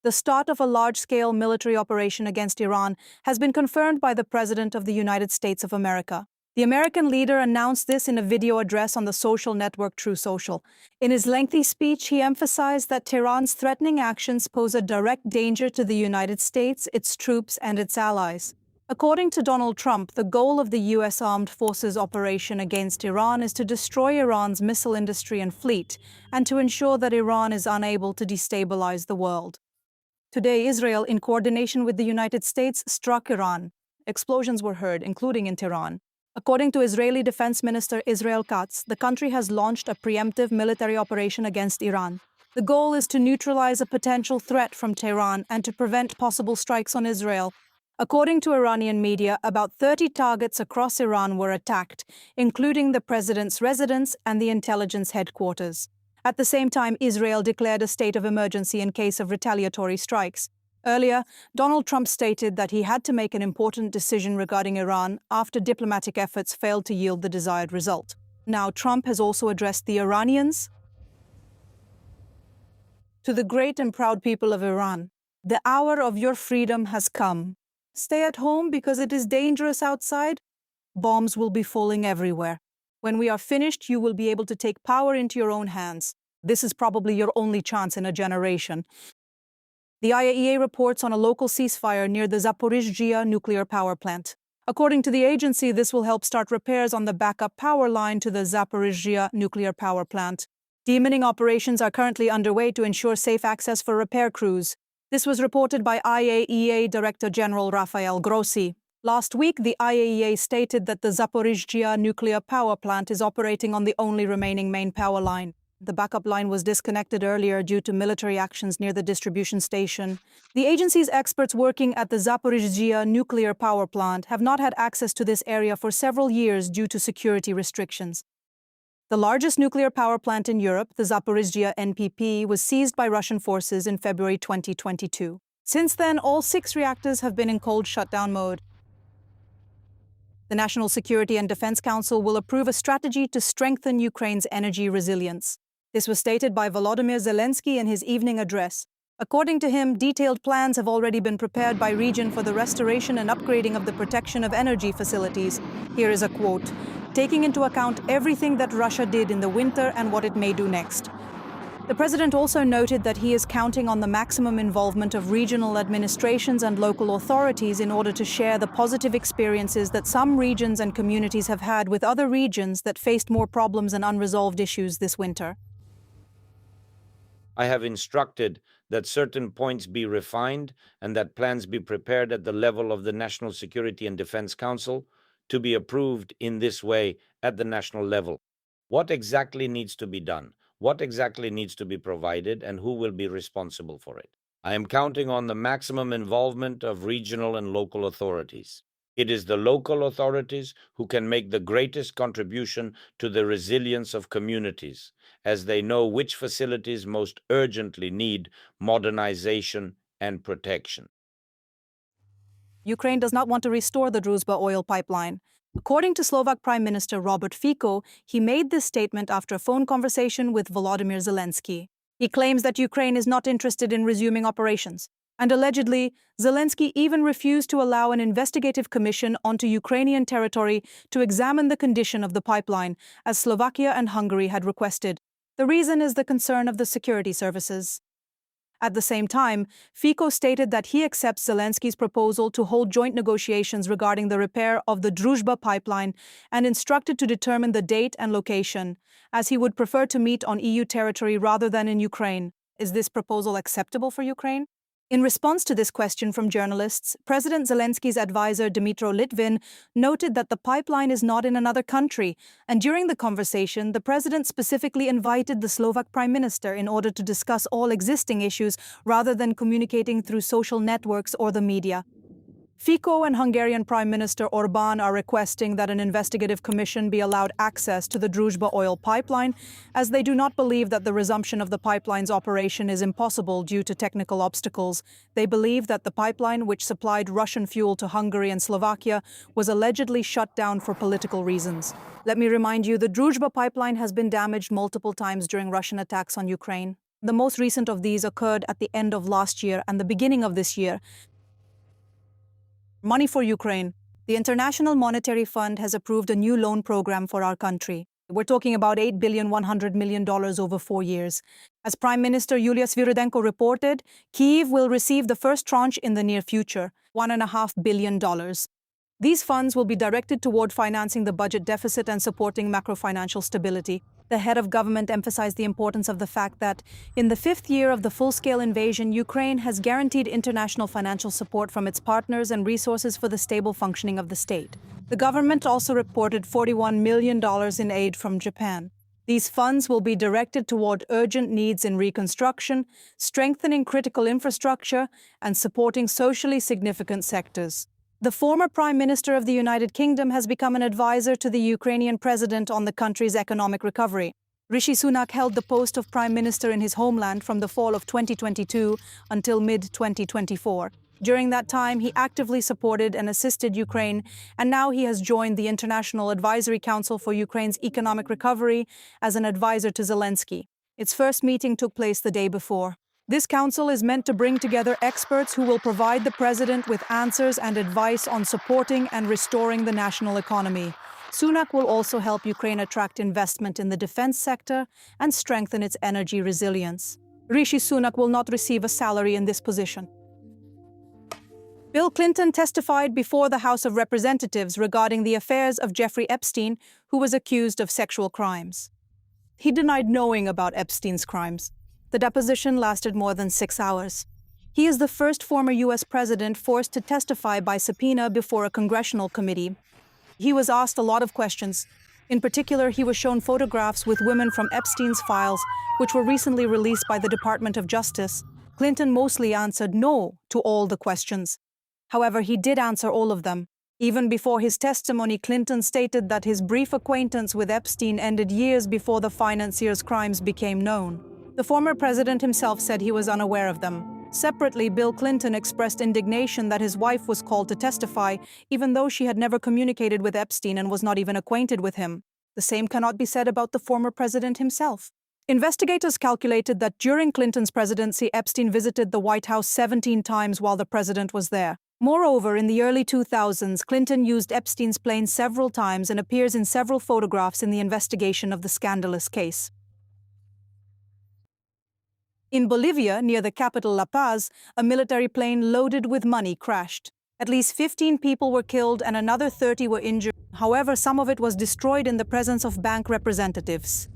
The start of a large-scale military operation against Iran has been confirmed by the President of the United States of America. The American leader announced this in a video address on the social network Truth Social. In his lengthy speech, he emphasized that Tehran's threatening actions pose a direct danger to the United States, its troops, and its allies. According to Donald Trump, the goal of the U.S. Armed Forces operation against Iran is to destroy Iran's missile industry and fleet, and to ensure that Iran is unable to destabilize the world. Today, Israel, in coordination with the United States, struck Iran. Explosions were heard, including in Tehran. According to Israeli Defense Minister Israel Katz, the country has launched a preemptive military operation against Iran. The goal is to neutralize a potential threat from Tehran and to prevent possible strikes on Israel. According to Iranian media, about 30 targets across Iran were attacked, including the president's residence and the intelligence headquarters. At the same time, Israel declared a state of emergency in case of retaliatory strikes. Earlier, Donald Trump stated that he had to make an important decision regarding Iran after diplomatic efforts failed to yield the desired result. Now, Trump has also addressed the Iranians. To the great and proud people of Iran, the hour of your freedom has come. Stay at home because it is dangerous outside. Bombs will be falling everywhere. When we are finished, you will be able to take power into your own hands. This is probably your only chance in a generation. The IAEA reports on a local ceasefire near the Zaporizhzhia Nuclear Power Plant. According to the agency, this will help start repairs on the backup power line to the Zaporizhzhia Nuclear Power Plant. Demining operations are currently underway to ensure safe access for repair crews. This was reported by IAEA Director General Rafael Grossi. Last week, the IAEA stated that the Zaporizhzhia Nuclear Power Plant is operating on the only remaining main power line. The backup line was disconnected earlier due to military actions near the distribution station. The agency's experts working at the Zaporizhzhia Nuclear Power Plant have not had access to this area for several years due to security restrictions. The largest nuclear power plant in Europe, the Zaporizhzhia NPP, was seized by Russian forces in February 2022. Since then, all 6 reactors have been in cold shutdown mode. The National Security and Defense Council will approve a strategy to strengthen Ukraine's energy resilience. This was stated by Volodymyr Zelenskyy in his evening address. According to him, detailed plans have already been prepared by region for the restoration and upgrading of the protection of energy facilities. Here is a quote, taking into account everything that Russia did in the winter and what it may do next. The president also noted that he is counting on the maximum involvement of regional administrations and local authorities in order to share the positive experiences that some regions and communities have had with other regions that faced more problems and unresolved issues this winter. I have instructed that certain points be refined and that plans be prepared at the level of the National Security and Defense Council to be approved in this way at the national level. What exactly needs to be done? What exactly needs to be provided, and who will be responsible for it? I am counting on the maximum involvement of regional and local authorities. It is the local authorities who can make the greatest contribution to the resilience of communities, as they know which facilities most urgently need modernization and protection. Ukraine does not want to restore the Druzhba oil pipeline. According to Slovak Prime Minister Robert Fico, he made this statement after a phone conversation with Volodymyr Zelenskyy. He claims that Ukraine is not interested in resuming operations. And allegedly, Zelenskyy even refused to allow an investigative commission onto Ukrainian territory to examine the condition of the pipeline, as Slovakia and Hungary had requested. The reason is the concern of the security services. At the same time, Fico stated that he accepts Zelenskyy's proposal to hold joint negotiations regarding the repair of the Druzhba pipeline and instructed to determine the date and location, as he would prefer to meet on EU territory rather than in Ukraine. Is this proposal acceptable for Ukraine? In response to this question from journalists, President Zelenskyy's advisor Dmytro Litvin noted that the pipeline is not in another country, and during the conversation, the president specifically invited the Slovak Prime Minister in order to discuss all existing issues rather than communicating through social networks or the media. Fico and Hungarian Prime Minister Orbán are requesting that an investigative commission be allowed access to the Druzhba oil pipeline, as they do not believe that the resumption of the pipeline's operation is impossible due to technical obstacles. They believe that the pipeline, which supplied Russian fuel to Hungary and Slovakia, was allegedly shut down for political reasons. Let me remind you, the Druzhba pipeline has been damaged multiple times during Russian attacks on Ukraine. The most recent of these occurred at the end of last year and the beginning of this year. Money for Ukraine. The International Monetary Fund has approved a new loan program for our country. We're talking about $8.1 billion over 4 years. As Prime Minister Yulia Svyridenko reported, Kyiv will receive the first tranche in the near future, $1.5 billion. These funds will be directed toward financing the budget deficit and supporting macro-financial stability. The head of government emphasized the importance of the fact that, in the 5th year of the full-scale invasion, Ukraine has guaranteed international financial support from its partners and resources for the stable functioning of the state. The government also reported $41 million in aid from Japan. These funds will be directed toward urgent needs in reconstruction, strengthening critical infrastructure, and supporting socially significant sectors. The former Prime Minister of the United Kingdom has become an advisor to the Ukrainian president on the country's economic recovery. Rishi Sunak held the post of Prime Minister in his homeland from the fall of 2022 until mid-2024. During that time, he actively supported and assisted Ukraine, and now he has joined the International Advisory Council for Ukraine's economic recovery as an advisor to Zelenskyy. Its first meeting took place the day before. This council is meant to bring together experts who will provide the president with answers and advice on supporting and restoring the national economy. Sunak will also help Ukraine attract investment in the defense sector and strengthen its energy resilience. Rishi Sunak will not receive a salary in this position. Bill Clinton testified before the House of Representatives regarding the affairs of Jeffrey Epstein, who was accused of sexual crimes. He denied knowing about Epstein's crimes. The deposition lasted more than 6 hours. He is the first former U.S. president forced to testify by subpoena before a congressional committee. He was asked a lot of questions. In particular, he was shown photographs with women from Epstein's files, which were recently released by the Department of Justice. Clinton mostly answered no to all the questions. However, he did answer all of them. Even before his testimony, Clinton stated that his brief acquaintance with Epstein ended years before the financier's crimes became known. The former president himself said he was unaware of them. Separately, Bill Clinton expressed indignation that his wife was called to testify, even though she had never communicated with Epstein and was not even acquainted with him. The same cannot be said about the former president himself. Investigators calculated that during Clinton's presidency, Epstein visited the White House 17 times while the president was there. Moreover, in the early 2000s, Clinton used Epstein's plane several times and appears in several photographs in the investigation of the scandalous case. In Bolivia, near the capital La Paz, a military plane loaded with money crashed. At least 15 people were killed and another 30 were injured. However, some of it was destroyed in the presence of bank representatives.